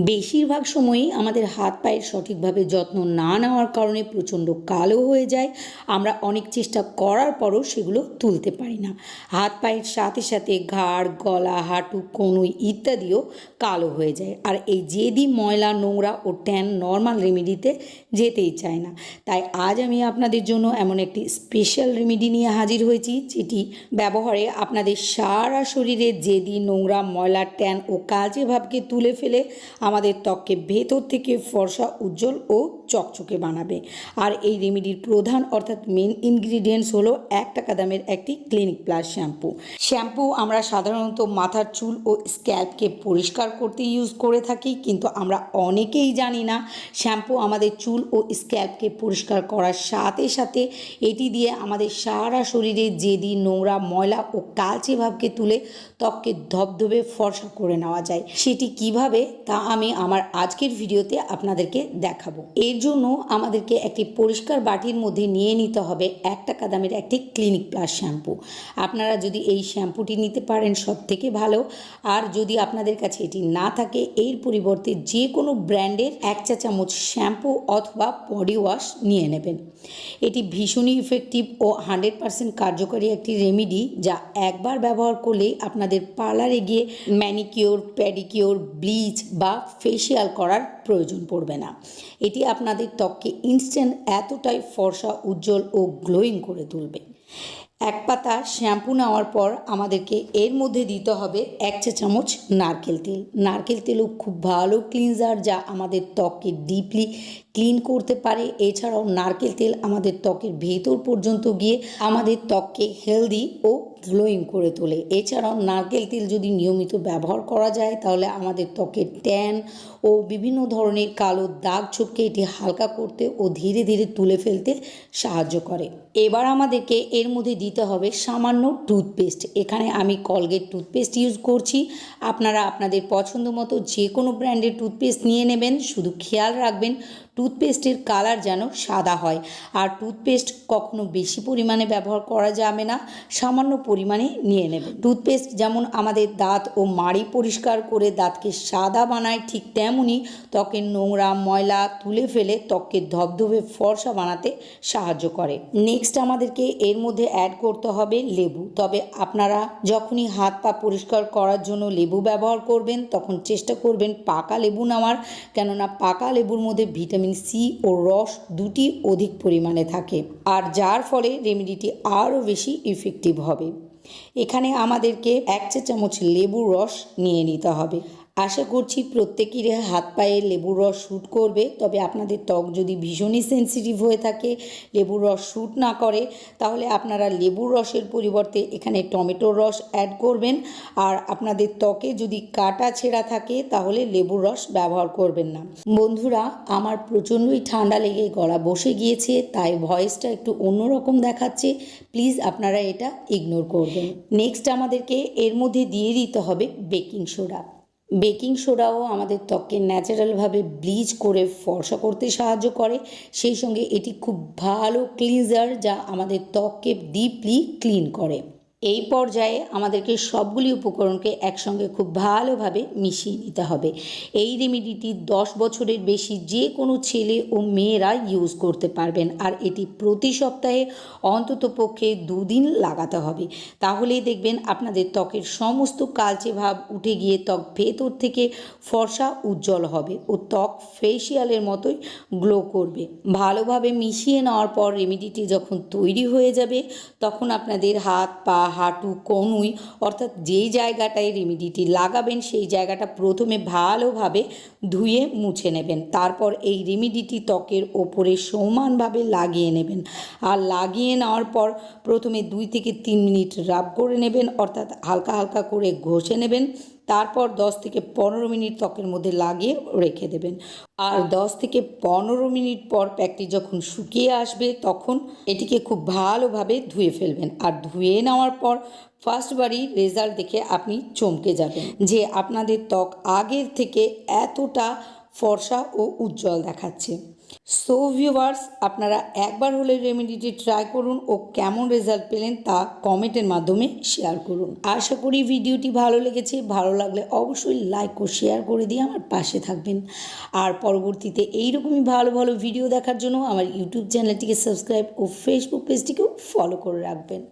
বেশিরভাগ সময়ই আমাদের হাত পায়ের সঠিকভাবে যত্ন না নেওয়ার কারণে প্রচণ্ড কালো হয়ে যায়। আমরা অনেক চেষ্টা করার পরও সেগুলো তুলতে পারি না। হাত পায়ের সাথে সাথে ঘাড়, গলা, হাঁটু, কনুই ইত্যাদিও কালো হয়ে যায়। আর এই জেদি ময়লা, নোংরা ও ট্যান নর্মাল রেমেডিতে যেতেই চায় না। তাই আজ আমি আপনাদের জন্য এমন একটি স্পেশাল রেমেডি নিয়ে হাজির হয়েছি, যেটি ব্যবহারে আপনাদের সারা শরীরে জেদি, নোংরা, ময়লা, ট্যান ও কালচে ভাবকে তুলে ফেলে আমাদের ত্বককে ভেতর থেকে ফর্সা, উজ্জ্বল ও চকচকে বানাবে। আর এই রেমেডির প্রধান অর্থাৎ মেন ইনগ্রিডিয়েন্টস হলো 1 টাকা দামের একটি ক্লিনিক প্লাস শ্যাম্পু আমরা সাধারণত মাথার চুল ও স্ক্যাল্পকে পরিষ্কার করতে ইউজ করে থাকি, কিন্তু আমরা অনেকেই জানি না শ্যাম্পু আমাদের চুল ও স্ক্যাল্পকে পরিষ্কার করার সাথে সাথে এটি দিয়ে আমাদের সারা শরীরে জেদি, নোংরা, ময়লা ও কালচে ভাবকে তুলে ত্বককে ধবধবে ফর্সা করে নেওয়া যায়। সেটি কিভাবে তা আমি আমার আজকের ভিডিওতে আপনাদেরকে দেখাবো। এর জন্য আমাদেরকে একটি পরিষ্কার বাটির মধ্যে নিয়ে নিতে হবে 1 টাকা দামের একটি ক্লিনিক প্লাস শ্যাম্পু। আপনারা যদি এই শ্যাম্পুটি নিতে পারেন সব থেকে ভালো। আর যদি আপনাদের কাছে এটি না থাকে, এর পরিবর্তে যে কোনো ব্র্যান্ডের 1 চা চামচ শ্যাম্পু অথবা বডি ওয়াশ নিয়ে নেবেন। এটি ভীষণই ইফেক্টিভ ও 100% কার্যকরী একটি রেমেডি, যা একবার ব্যবহার করলেই আপনাদের পার্লারে গিয়ে ম্যানিকিওর, প্যাডিকিওর, ব্লিচ বা ফেসিয়াল করার প্রয়োজন পড়বে না। এটি আপনাদের ত্বককে ইনস্ট্যান্ট এতটাই ফর্সা, উজ্জ্বল ও গ্লোয়িং করে তুলবে। 1 পাতা শ্যাম্পু নেওয়ার পর আমাদেরকে এর মধ্যে দিতে হবে 1 চা চামচ নারকেল তেল। নারকেল তেলও খুব ভালো ক্লিনজার, যা আমাদের ত্বককে ডিপলি ক্লিন করতে পারে। এছাড়াও নারকেল তেল আমাদের ত্বকের ভেতর পর্যন্ত গিয়ে আমাদের ত্বককে হেলদি ও গ্লোয়িং করে তোলে। এছাড়াও নারকেল তেল যদি নিয়মিত ব্যবহার করা যায়, তাহলে আমাদের ত্বকের ট্যান ও বিভিন্ন ধরনের কালো দাগ ছোপকে এটি হালকা করতে ও ধীরে ধীরে তুলে ফেলতে সাহায্য করে। এবার আমাদেরকে এর মধ্যে দিতে হবে সামান্য টুথপেস্ট। এখানে আমি কলগেট টুথপেস্ট ইউজ করছি। আপনারা আপনাদের পছন্দ মতো যে কোনো ব্র্যান্ডের টুথপেস্ট নিয়ে নেবেন। শুধু খেয়াল রাখবেন টুথপেস্টের কালার যেন সাদা হয়। আর টুথপেস্ট কখনো বেশি পরিমাণে ব্যবহার করা যাবে না, সামান্য পরিমাণে নিয়ে নেবেন। টুথপেস্ট যেমন আমাদের দাঁত ও মাড়ি পরিষ্কার করে দাঁতকে সাদা বানায়, ঠিক তেমনই ত্বকের নোংরা, ময়লা তুলে ফেলে ত্বককে ধবধবে ফর্সা বানাতে সাহায্য করে। নেক্সট আমাদেরকে এর মধ্যে অ্যাড করতে হবে লেবু। তবে আপনারা যখনই হাত পা পরিষ্কার করার জন্য লেবু ব্যবহার করবেন, তখন চেষ্টা করবেন পাকা লেবু নেওয়ার, কেননা পাকা লেবুর মধ্যে ভিটামিন সি ও রস দুটি অধিক পরিমাণে থাকে, আর যার ফলে রেমেডিটি আরও বেশি ইফেক্টিভ হবে। এখানে আমাদেরকে 1 চা চামচ লেবুর রস নিয়ে নিতে হবে। আশা করছি প্রত্যেকেরই হাত পায়ে লেবুর রস শ্যুট করবে। তবে আপনাদের ত্বক যদি ভীষণই সেন্সিটিভ হয়ে থাকে, লেবুর রস শ্যুট না করে, তাহলে আপনারা লেবুর রসের পরিবর্তে এখানে টমেটোর রস অ্যাড করবেন। আর আপনাদের ত্বকে যদি কাটা ছেঁড়া থাকে, তাহলে লেবুর রস ব্যবহার করবেন না। বন্ধুরা, আমার প্রচণ্ডই ঠান্ডা লেগে গলা বসে গিয়েছে, তাই ভয়েসটা একটু অন্যরকম দেখাচ্ছে। প্লিজ আপনারা এটা ইগনোর করবেন। নেক্সট আমাদেরকে এর মধ্যে দিয়ে দিতে হবে বেকিং সোডা। বেকিং সোডাও আমাদের ত্বককে ন্যাচারালভাবে ব্লিচ করে ফর্সা করতে সাহায্য করে। সেই সঙ্গে এটি খুব ভালো ক্লিনজার, যা আমাদের ত্বককে ডিপলি ক্লিন করে। এই পর্যায়ে আমাদেরকে সবগুলি উপকরণকে একসঙ্গে খুব ভালোভাবে মিশিয়ে নিতে হবে। এই রেমেডিটি 10 বছরের বেশি যে কোনো ছেলে ও মেয়েরা ইউজ করতে পারবেন। আর এটি প্রতি সপ্তাহে অন্তত পক্ষে 2 দিন লাগাতে হবে। তাহলেই দেখবেন আপনাদের ত্বকের সমস্ত কালচে ভাব উঠে গিয়ে ত্বক ভেতর থেকে ফর্সা, উজ্জ্বল হবে ও ত্বক ফেসিয়ালের মতোই গ্লো করবে। ভালোভাবে মিশিয়ে নেওয়ার পর রেমেডিটি যখন তৈরি হয়ে যাবে, তখন আপনাদের হাত, পা, হাঁটু, কনুই অর্থাৎ যেই জায়গাটায় রেমেডিটি লাগাবেন, সেই জায়গাটা প্রথমে ভালোভাবে ধুয়ে মুছে নেবেন। তারপর এই রেমেডিটি ত্বকের ওপরে সমানভাবে লাগিয়ে নেবেন। আর লাগিয়ে নেওয়ার পর প্রথমে 2 থেকে 3 মিনিট রাব করে নেবেন, অর্থাৎ হালকা হালকা করে ঘষে নেবেন। তারপর 10 থেকে 15 মিনিট ত্বকের মধ্যে লাগিয়ে রেখে দেবেন। আর 10 থেকে 15 মিনিট পর প্যাকটি যখন শুকিয়ে আসবে, তখন এটিকে খুব ভালোভাবে ধুয়ে ফেলবেন। আর ধুয়ে নেওয়ার পর ফার্স্টবারই রেজাল্ট দেখে আপনি চমকে যাবেন যে আপনাদের ত্বক আগের থেকে এতটা ফর্সা ও উজ্জ্বল দেখাচ্ছে। সো ভিউয়ার্স, আপনারা একবার হলে রেমেডিটি ট্রাই করুন ও কেমন রেজাল্ট পেলেন তা কমেন্টের মাধ্যমে শেয়ার করুন। আশা করি ভিডিওটি ভালো লেগেছে। ভালো লাগলে অবশ্যই লাইক ও শেয়ার করে দিয়ে আমার পাশে থাকবেন। আর পরবর্তীতে এইরকমই ভালো ভালো ভিডিও দেখার জন্য আমার ইউটিউব চ্যানেলটিকে সাবস্ক্রাইব ও ফেসবুক পেজটিকেও ফলো করে রাখবেন।